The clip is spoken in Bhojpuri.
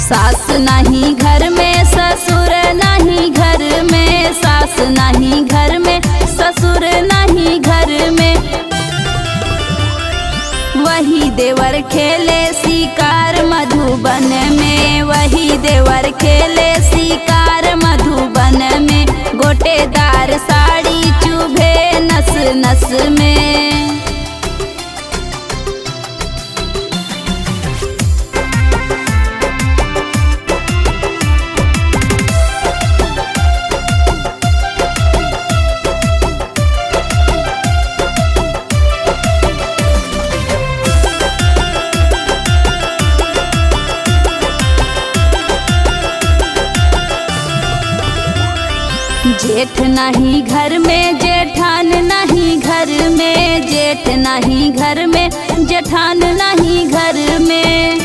सास नहीं घर में ससुर नहीं घर में, सास नहीं घर में ससुर नहीं घर में। वही देवर खेले शिकार मधुबन में, वही देवर खेले शिकार मधुबन में। गोटेदार साड़ी चुभे नस नस में। जेठ नहीं घर में जेठान नहीं घर में, जेठ नहीं घर में जेठान नहीं घर में।